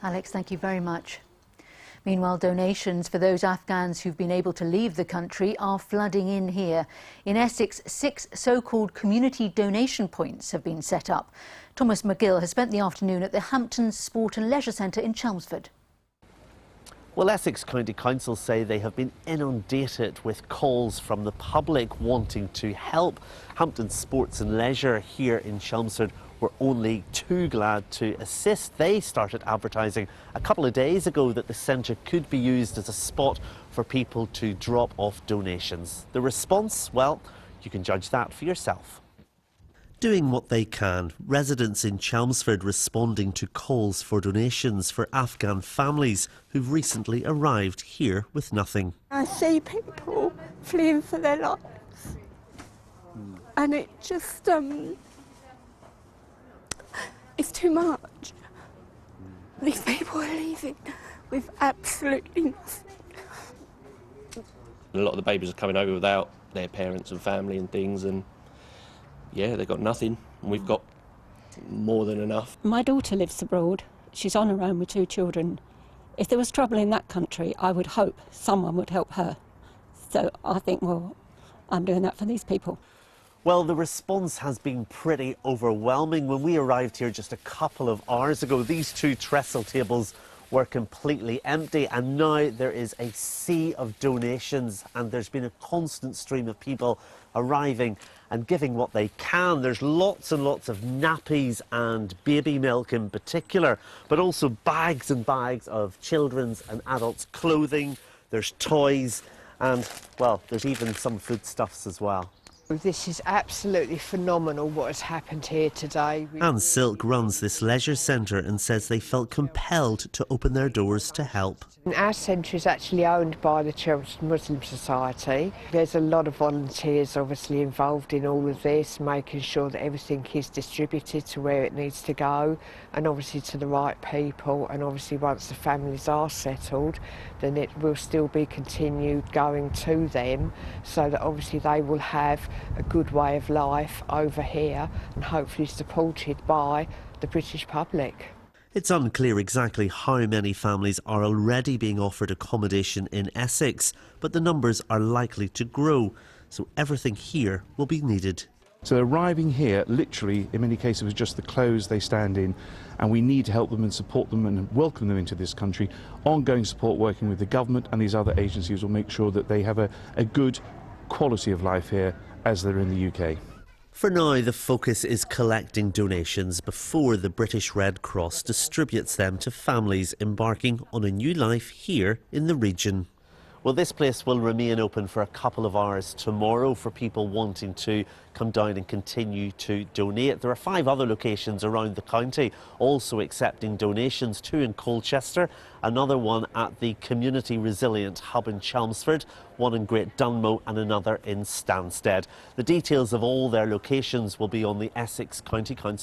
Alex, thank you very much. Meanwhile, donations for those Afghans who've been able to leave the country are flooding in here. In Essex, 6 so-called community donation points have been set up. Thomas Magill has spent the afternoon at the Hampton Sport and Leisure Centre in Chelmsford. Well, Essex County Council say they have been inundated with calls from the public wanting to help. Hampton Sports and Leisure here in Chelmsford were only too glad to assist. They started advertising a couple of days ago that the centre could be used as a spot for people to drop off donations. The response, well, you can judge that for yourself. Doing what they can, residents in Chelmsford responding to calls for donations for Afghan families who've recently arrived here with nothing. I see people fleeing for their lives, and it just, it's too much. These people are leaving with absolutely nothing. A lot of the babies are coming over without their parents and family and things, and yeah, they've got nothing, and we've got more than enough. My daughter lives abroad. She's on her own with 2 children. If there was trouble in that country, I would hope someone would help her. So I think, well, I'm doing that for these people. Well, the response has been pretty overwhelming. When we arrived here just a couple of hours ago, these 2 trestle tables were completely empty, and now there is a sea of donations, and there's been a constant stream of people arriving and giving what they can. There's lots and lots of nappies and baby milk in particular, but also bags and bags of children's and adults' clothing. There's toys and, well, there's even some foodstuffs as well. This is absolutely phenomenal what has happened here today. Anne Silk runs this leisure centre and says they felt compelled to open their doors to help. Our centre is actually owned by the Chelmsford Muslim Society. There's a lot of volunteers obviously involved in all of this, making sure that everything is distributed to where it needs to go, and obviously to the right people, and obviously once the families are settled, then it will still be continued going to them, so that obviously they will have a good way of life over here and hopefully supported by the British public. It's unclear exactly how many families are already being offered accommodation in Essex, but the numbers are likely to grow, so everything here will be needed. So arriving here, literally, in many cases, was just the clothes they stand in, and we need to help them and support them and welcome them into this country. Ongoing support working with the government and these other agencies will make sure that they have a good quality of life here as they're in the UK. For now, the focus is collecting donations before the British Red Cross distributes them to families embarking on a new life here in the region. Well, this place will remain open for a couple of hours tomorrow for people wanting to come down and continue to donate. There are 5 other locations around the county also accepting donations, 2 in Colchester, another one at the Community Resilient Hub in Chelmsford, 1 in Great Dunmow and another in Stansted. The details of all their locations will be on the Essex County Council